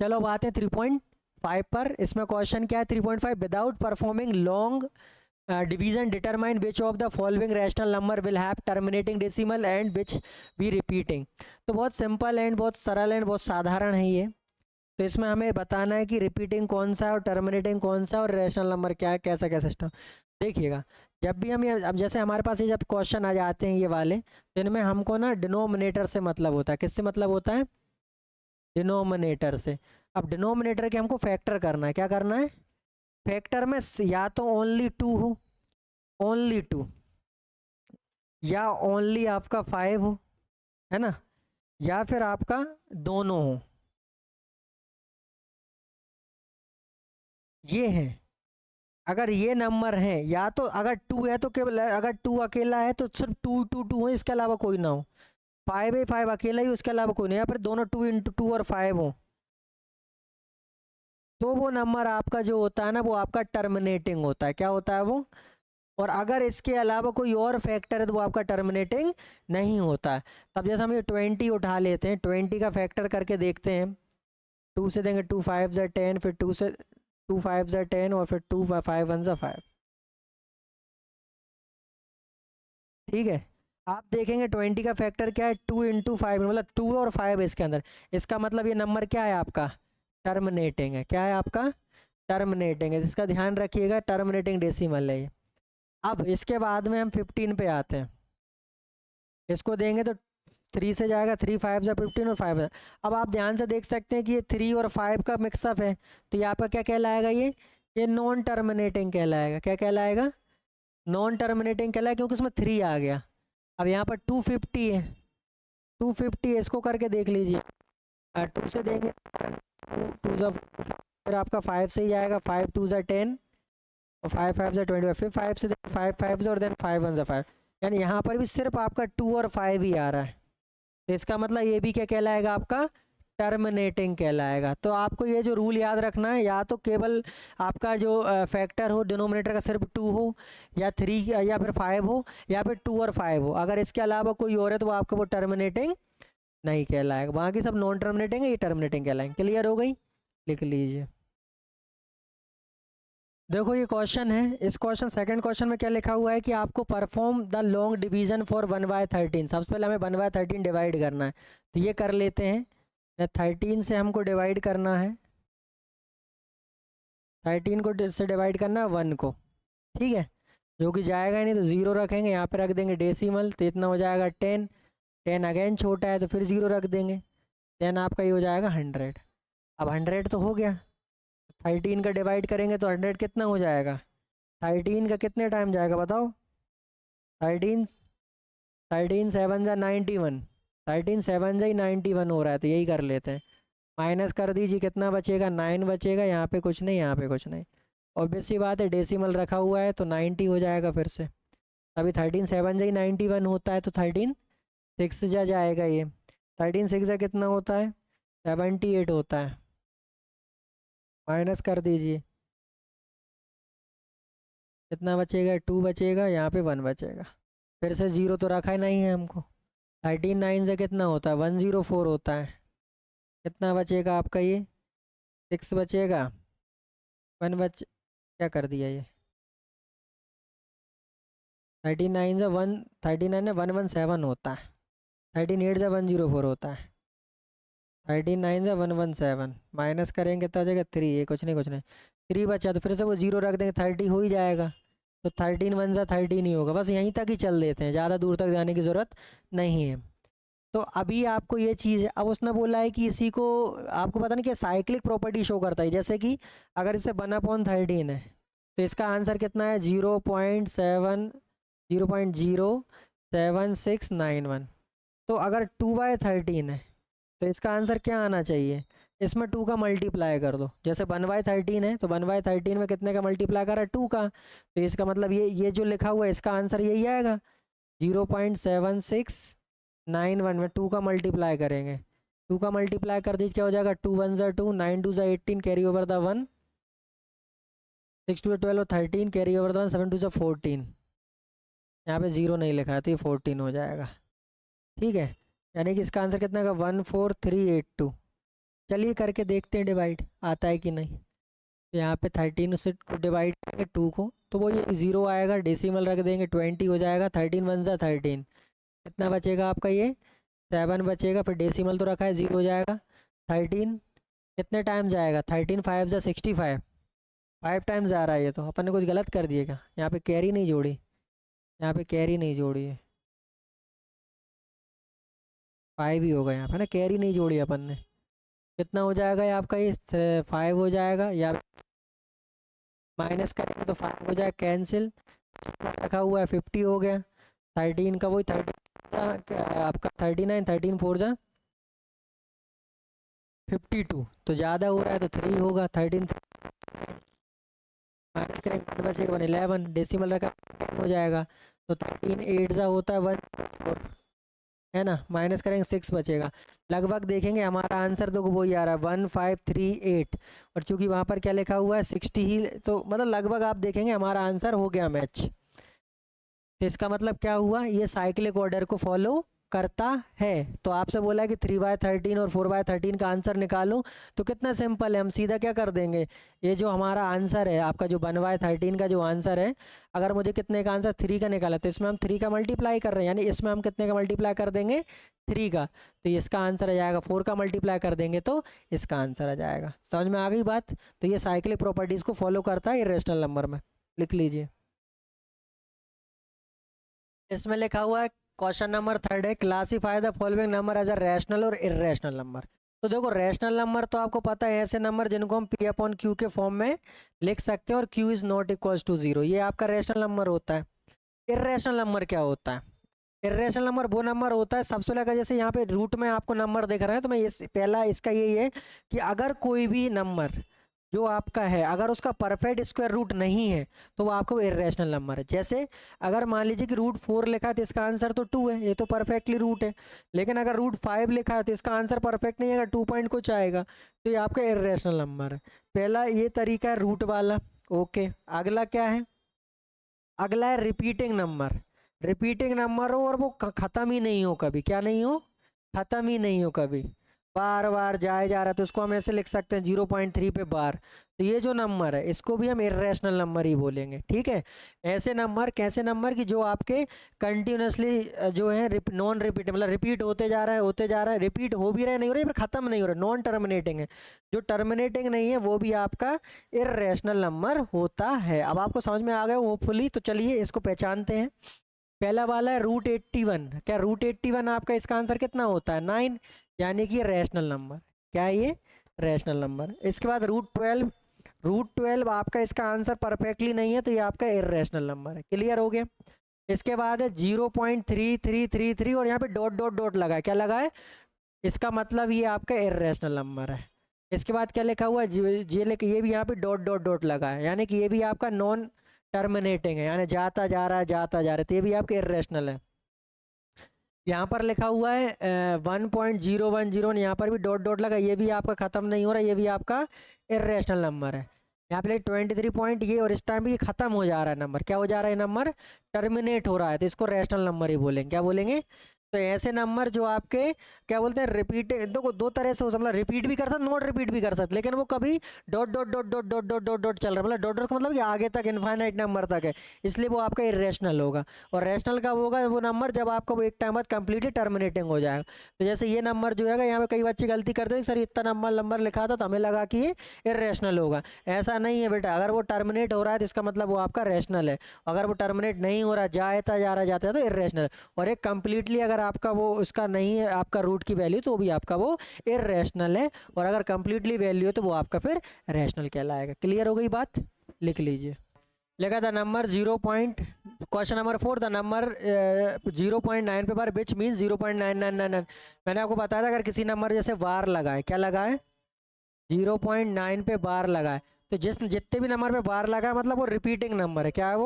चलो अब आते हैं 3.5 पर। इसमें क्वेश्चन क्या है 3.5, without performing long division determine which of the following rational number will have terminating decimal and which B repeating. तो बहुत सिंपल एंड बहुत सरल एंड बहुत साधारण है ये। तो इसमें हमें बताना है कि रिपीटिंग कौन सा है और टर्मिनेटिंग कौन सा है और रैशनल नंबर क्या है, कैसा क्या सिस्टम। देखिएगा, जब भी हम ये, अब जैसे हमारे पास ये जब क्वेश्चन आ जाते हैं ये वाले, तो इनमें हमको ना डिनोमिनेटर से मतलब होता है। किससे मतलब होता है? डिनोमिनेटर से। अब डिनोमिनेटर के हमको फैक्टर करना है। क्या करना है? फैक्टर में या तो ओनली 2 हो, ओनली 2, या ओनली आपका 5 हो, है ना, या फिर आपका दोनों हो। ये है। अगर ये नंबर है, या तो अगर 2 है तो केवल, अगर 2 अकेला है तो सिर्फ 2 हो, इसके अलावा कोई ना हो। 5 है, 5 अकेला ही, उसके अलावा कोई नहीं, या फिर दोनों 2 और 5 हो, तो वो नंबर आपका जो होता है ना वो आपका टर्मिनेटिंग होता है। क्या होता है वो? और अगर इसके अलावा कोई और फैक्टर है तो वो आपका टर्मिनेटिंग नहीं होता है। तब जैसे हम ये 20 उठा लेते हैं, 20 का फैक्टर करके देखते हैं। 2 से देंगे 2 5 ज़ा 10, फिर 2 से 2 5 ज़ा 10, और फिर 2 5 1 ज़ा 5। ठीक है। आप देखेंगे 20 का फैक्टर क्या है, 2 × 5, मतलब 2 और 5 है इसके अंदर। इसका मतलब ये नंबर क्या है आपका? टर्मिनेटिंग है। क्या है आपका? टर्मिनेटिंग है। इसका ध्यान रखिएगा, टर्मिनेटिंग डेसिमल है ये। अब इसके बाद में हम 15 पे आते हैं। इसको देंगे तो 3 से जाएगा, 3 5 ज़ा 15 और 5 अब आप ध्यान से देख सकते हैं कि ये 3 और 5 का मिक्सअप है। तो ये आपका क्या कहलाएगा? ये नॉन टर्मिनेटिंग कहलाएगा। क्या कहलाएगा? नॉन टर्मिनेटिंग कहलाएगा, क्योंकि उसमें 3 आ गया। अब यहाँ पर 250 है, 250 इसको करके देख लीजिए। 2 से देंगे, 2 ज़ा, फिर आपका 5 से ही आएगा, 5 2 ज़ा 10, और 5 5 ज़ा 25, फिर 5 से 5 5 और देन 5 1 ज़ा 5। यानी यहाँ पर भी सिर्फ आपका 2 और 5 ही आ रहा है। तो इसका मतलब ये भी क्या कहलाएगा आपका? टर्मिनेटिंग कहलाएगा। तो आपको ये जो रूल याद रखना है, या तो केवल आपका जो फैक्टर हो डिनोमिनेटर का सिर्फ 2 हो, या 3, या फिर 5 हो, या फिर 2 और 5 हो। अगर इसके अलावा कोई और है तो वो आपका वो टर्मिनेटिंग नहीं कहलाएगा। बाकी सब नॉन टर्मिनेटिंग है, ये टर्मिनेटिंग कहलाएंगे। क्लियर हो गई? लिख लीजिए। देखो ये क्वेश्चन है, इस क्वेश्चन सेकंड क्वेश्चन में क्या लिखा हुआ है कि आपको perform the long division for 1/13। सबसे पहले हमें 1/13 डिवाइड करना है, तो ये कर लेते हैं। 13 से हमको डिवाइड करना है, 13 को से डिवाइड करना है 1 को। ठीक है, जो कि जाएगा ही नहीं तो 0 रखेंगे, यहाँ पे रख देंगे डेसिमल, तो इतना हो जाएगा 10। 10 अगेन छोटा है तो फिर 0 रख देंगे, देन आपका ये हो जाएगा 100। अब 100 तो हो गया। 13 का डिवाइड करेंगे तो 100 कितना हो जाएगा? 13 का कितने टाइम जाएगा बताओ? 13 13 7 ज़ा 91, 13 7 ज़ा ही 91 हो रहा है, तो यही कर लेते हैं। माइनस कर दीजिए, कितना बचेगा? 9 बचेगा। यहाँ पे कुछ नहीं, यहाँ पे कुछ नहीं। ऑब्वियस सी बात है, डेसिमल रखा हुआ है तो 90 हो जाएगा फिर से। अभी 13 7 ज़ा ही 91 होता है, तो 13 6 जा जाएगा ये। 13 6 ज़ा कितना होता है? 78 होता है। माइनस कर दीजिए, कितना बचेगा? 2 बचेगा, यहाँ पे 1 बचेगा। फिर से 0 तो रखा ही नहीं है हमको। 13 9 से कितना होता है? 104 होता है। कितना बचेगा आपका ये? 6 बचेगा, 1 बच, क्या कर दिया ये? 39 से 1, 39 में 117 होता है। 13 8 से 104 होता है। 39 से 117 माइनस करेंगे तो आ जाएगा 3। ये कुछ नहीं, कुछ नहीं, 3 बचा तो फिर से वो 0 रख देंगे, 30 हो ही जाएगा। तो 13 1 से 13 ही होगा। बस यहीं तक ही चल देते हैं, ज़्यादा दूर तक जाने की ज़रूरत नहीं है। तो अभी आपको ये चीज़ है, अब उसने बोला है कि इसी को आपको पता नहीं क्या साइक्लिक प्रॉपर्टी शो करता है। जैसे कि अगर इसे 1/13 है तो इसका आंसर कितना है? 0.7691। तो अगर 2/13 है तो इसका आंसर क्या आना चाहिए? इसमें 2 का मल्टीप्लाई कर दो। जैसे 1/13 है तो 1/13 में कितने का मल्टीप्लाई करा? 2 का। तो इसका मतलब ये जो लिखा हुआ है इसका आंसर यही आएगा। 0.7691 में 2 का मल्टीप्लाई करेंगे, 2 का मल्टीप्लाई कर दीजिए, क्या हो जाएगा? 2 1 ज़ा 2, 9 2 ज़ा 18, carry over the 1, 6 2 12 13, carry over the 1, 7 2 ज़ा 14। यहाँ पे 0 नहीं लिखा है तो ये 14 हो जाएगा। ठीक है, यानी कि इसका आंसर कितना का? 14382। चलिए करके देखते हैं डिवाइड आता है कि नहीं। तो यहाँ पे 13 से को डिवाइड करेंगे 2 को, तो वो ये 0 आएगा, डेसिमल रख देंगे 20 हो जाएगा, 13 वन ज़ा 13, कितना बचेगा आपका ये 7 बचेगा, फिर डेसिमल तो रखा है 0 हो जाएगा। 13 कितने टाइम जाएगा, 13 5 ज़ा 65, 5 टाइम्स जा रहा है। ये तो अपन ने कुछ गलत कर दिएगा, यहाँ पे कैरी नहीं जोड़ी, यहाँ पे कैरी नहीं जोड़ी है, 5 ही होगा यहाँ पे ना, कैरी नहीं जोड़ी अपन ने। कितना हो जाएगा ये आपका, ये 5 हो जाएगा, या माइनस करेंगे तो 5 हो जाएगा, कैंसिल रखा हुआ है 50 हो गया। 13 का वही 13 आपका 39, 13 4 जा 52, तो ज़्यादा हो रहा है तो 3 होगा। 13 माइनस करेंगे 1 बचेगा 1 11, डेसिमल रखा 10 हो जाएगा, तो 13 8 जा होता है 1 4, है ना, माइनस करेंगे 6 बचेगा। लगभग देखेंगे हमारा आंसर तो वही आ रहा है 1538, और चूंकि वहाँ पर क्या लिखा हुआ है 60 ही, तो मतलब लगभग आप देखेंगे हमारा आंसर हो गया मैच। तो इसका मतलब क्या हुआ, ये साइक्लिक ऑर्डर को फॉलो करता है। तो आपसे बोला है कि 3/13 और 4/13 का आंसर निकालो, तो कितना सिंपल है, हम सीधा क्या कर देंगे, ये जो हमारा आंसर है आपका जो 1/13 का जो आंसर है, अगर मुझे कितने का आंसर 3 का निकाला, तो इसमें हम 3 का मल्टीप्लाई कर रहे हैं, यानी इसमें हम कितने का मल्टीप्लाई कर देंगे 3 का, तो इसका आंसर आ जाएगा। 4 का मल्टीप्लाई कर देंगे तो इसका आंसर आ जाएगा। समझ में आ गई बात। तो ये साइक्लिक प्रॉपर्टीज़ को फॉलो करता है इरेशनल नंबर में, लिख लीजिए। इसमें लिखा हुआ है क्वेश्चन नंबर 3 है, classify the following number as a rational और इरेशनल नंबर। तो देखो रैशनल नंबर तो आपको पता है ऐसे नंबर जिनको हम पी अपॉन क्यू के फॉर्म में लिख सकते हैं, और q is not equals to 0, ये आपका रैशनल नंबर होता है। इरेशनल नंबर क्या होता है, इरेशनल नंबर वो नंबर होता है, सबसे पहले जैसे यहाँ पे रूट में आपको नंबर दिख रहा है, तो मैं इस पहला इसका यही है कि अगर कोई भी नंबर जो आपका है अगर उसका परफेक्ट स्क्वायर रूट नहीं है तो वो आपको इरेशनल नंबर है। जैसे अगर मान लीजिए कि √4 लिखा है तो इसका आंसर तो 2 है, ये तो परफेक्टली रूट है। लेकिन अगर √5 लिखा है तो इसका आंसर परफेक्ट नहीं है, अगर 2 पॉइंट कुछ आएगा, तो ये आपका इरेशनल नंबर है। पहला ये तरीका है रूट वाला। ओके, अगला क्या है, अगला है रिपीटिंग नंबर। रिपीटिंग नंबर हो और वो ख़त्म ही नहीं हो कभी, क्या नहीं हो, ख़त्म ही नहीं हो कभी, बार बार जाए जा रहा है, तो उसको हम ऐसे लिख सकते हैं 0.3 पे बार। तो ये जो नंबर है इसको भी हम इरेशनल नंबर ही बोलेंगे, ठीक है। ऐसे नंबर, कैसे नंबर कि जो आपके कंटिन्यूसली जो है नॉन रिपीट, मतलब रिपीट होते जा रहा है होते जा रहा है, रिपीट हो भी रहा है नहीं हो रहा है, पर ख़त्म नहीं हो रहा, नॉन टर्मिनेटिंग है। जो टर्मिनेटिंग नहीं है वो भी आपका इरेशनल नंबर होता है। अब आपको समझ में आ गया होपफुली। तो चलिए इसको पहचानते हैं। पहला वाला है √81। क्या √81 आपका इसका आंसर कितना होता है 9, यानी कि रैशनल नंबर। क्या है ये, रैशनल नंबर। इसके बाद √12 आपका इसका आंसर परफेक्टली नहीं है, तो ये आपका इरेशनल नंबर है। क्लियर हो गया। इसके बाद है 0.3333 और यहाँ पे डॉट डॉट डॉट लगा है, क्या लगा है, इसका मतलब ये आपका इरेशनल नंबर है। इसके बाद क्या लिखा हुआ है, ये भी यहाँ पे डॉट डॉट डॉट लगा है, यानी कि ये भी आपका नॉन टर्मिनेटिंग है, यानी जाता जा रहा है जाता जा रहा है, तो ये भी आपके इरेशनल है। यहाँ पर लिखा हुआ है 1.010, यहाँ पर भी डॉट डॉट लगा, ये भी आपका ख़त्म नहीं हो रहा, ये भी आपका इरेशनल नंबर है। यहाँ पे 23 पॉइंट ये, और इस टाइम भी ख़त्म हो जा रहा है नंबर, क्या हो जा रहा है नंबर, टर्मिनेट हो रहा है, तो इसको रैशनल नंबर ही बोलेंगे। क्या बोलेंगे, तो ऐसे नंबर जो आपके क्या बोलते हैं रिपीट, दो तरह से हो सकता है, रिपीट भी कर सकते, नॉट रिपीट भी कर सकते, लेकिन वो कभी dot dot dot dot dot dot dot dot चल रहा है, मतलब डॉट डॉट का मतलब कि आगे तक इनफाइनाइट नंबर तक है, इसलिए वो आपका इरेशनल होगा। और रैशनल कब होगा वो नंबर, जब आपका वो एक टाइम बाद कंप्लीटली टर्मिनेटिंग हो जाएगा। तो जैसे ये नंबर जो है, यहाँ पे कई बच्चे गलती करते हैं, सर इतना नंबर लिखा था तो हमें लगा कि ये इरेशनल होगा। ऐसा नहीं है बेटा, अगर वो टर्मिनेट हो रहा है तो इसका मतलब वो आपका रैशनल है, अगर वो टर्मिनेट नहीं हो रहा, जाता जा रहा जाता है, तो इरेशनल। और एक कंप्लीटली अगर आपका वो उसका नहीं है आपका रूट की वैल्यू, तो वो भी आपका वो इरेशनल है, और अगर कंप्लीटली वैल्यू है तो वो आपका फिर रैशनल कहलाएगा। क्लियर हो गई बात, लिख लीजिए। लिखा था number 0 point, question number 4, the number 0.9 पे बार विच मीन्स 0.9999। मैंने आपको बताया था अगर किसी नंबर जैसे बार लगा है, क्या लगा है 0.9 पे बार लगा है, तो जितने भी नंबर पे बार लगा है मतलब वो रिपीटिंग नंबर है। क्या है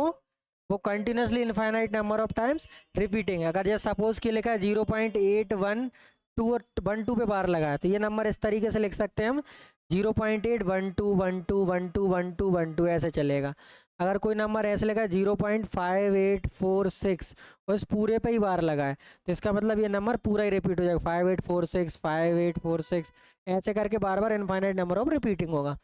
वो continuously infinite number of times repeating है। अगर जैसे सपोज कि लिखा है 0.812 पे बार लगा है, तो ये नंबर इस तरीके से लिख सकते हैं हम 0.812121212 ऐसे चलेगा। अगर कोई नंबर ऐसे लगा 0.5846 और इस पूरे पे ही बार लगा है तो इसका मतलब ये नंबर पूरा ही रिपीट हो जाएगा, 5846 5846 ऐसे करके बार बार इनफाइनाइट नंबर ऑफ रिपीटिंग होगा।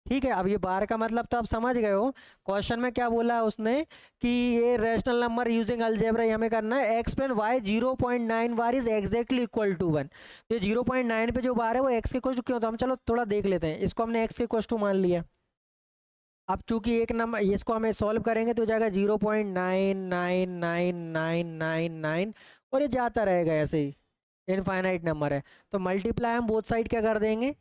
ठीक है, अब ये बार का मतलब तो आप समझ गए हो। क्वेश्चन में क्या बोला है उसने कि ये रैशनल नंबर यूजिंग अलजेब्रा हमें करना है, explain why 0.9 bar is exactly equal to 1। ये 0.9 पे जो बार है वो एक्स के इक्वल टू क्यों, तो हम चलो थोड़ा देख लेते हैं। इसको हमने एक्स के इक्वल टू मान लिया। अब चूंकि एक नंबर इसको हमें सॉल्व करेंगे तो हो जाएगा 0.9999999 और ये जाता रहेगा ऐसे ही, इनफाइनाइट नंबर है। तो मल्टीप्लाई हम बोथ साइड क्या कर देंगे,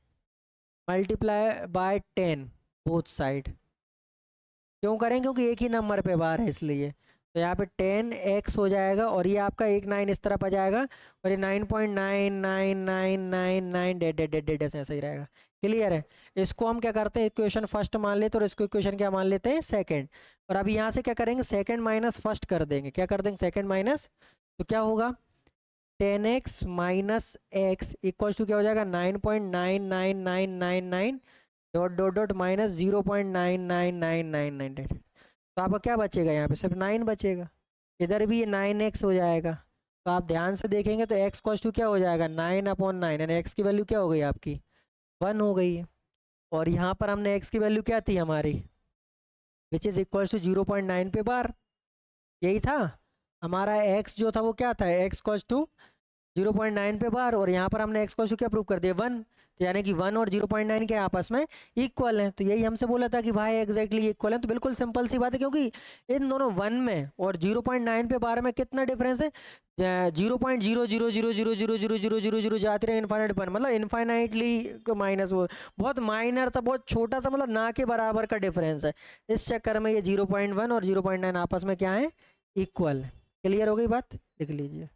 मल्टीप्लाई बाय 10 बोथ साइड। क्यों करें, क्योंकि एक ही नंबर पे बार है इसलिए। तो यहाँ पे 10x हो जाएगा और ये आपका एक 9 इस तरफ आ जाएगा और ये 9.99999 डेड डेड डेड डेड ऐसे ही रहेगा। क्लियर है। इसको हम क्या करते हैं, इक्वेशन फर्स्ट मान लेते हैं और इसको इक्वेशन क्या मान लेते हैं, सेकंड। और अभी यहाँ से क्या करेंगे, सेकंड माइनस फर्स्ट कर देंगे। क्या कर देंगे, सेकंड माइनस, तो क्या होगा 10x minus x equals to क्या हो जाएगा 9.99999 डॉट डॉट डॉट माइनस 0.99999। तो आपका क्या बचेगा, यहाँ पे सिर्फ 9 बचेगा। इधर भी ये 9x हो जाएगा। तो आप ध्यान से देखेंगे तो x कॉस टू क्या हो जाएगा 9/9, यानी x की वैल्यू क्या हो गई आपकी 1 हो गई है। और यहाँ पर हमने x की वैल्यू क्या थी हमारी, विच इज़ इक्वल टू 0.9 पे बार, यही था हमारा x जो था वो क्या था, x कॉस टू 0.9 पे बार। और यहाँ पर हमने x को क्या प्रूव कर दिया 1, तो यानी कि 1 और 0.9 के आपस में इक्वल हैं। तो यही हमसे बोला था कि भाई एग्जैक्टली इक्वल है। तो बिल्कुल सिंपल सी बात है, क्योंकि इन दोनों 1 में और 0.9 पे बार में कितना डिफरेंस है, 0.000000000 जाते रहे इनफाइनाइट पर, मतलब इनफाइनाइटली माइनस, वो बहुत माइनर सा, बहुत छोटा सा, मतलब ना के बराबर का डिफरेंस है। इस चक्कर में ये 0.1 और 0.9 आपस में क्या है, इक्वल। क्लियर हो गई बात, लिख लीजिए।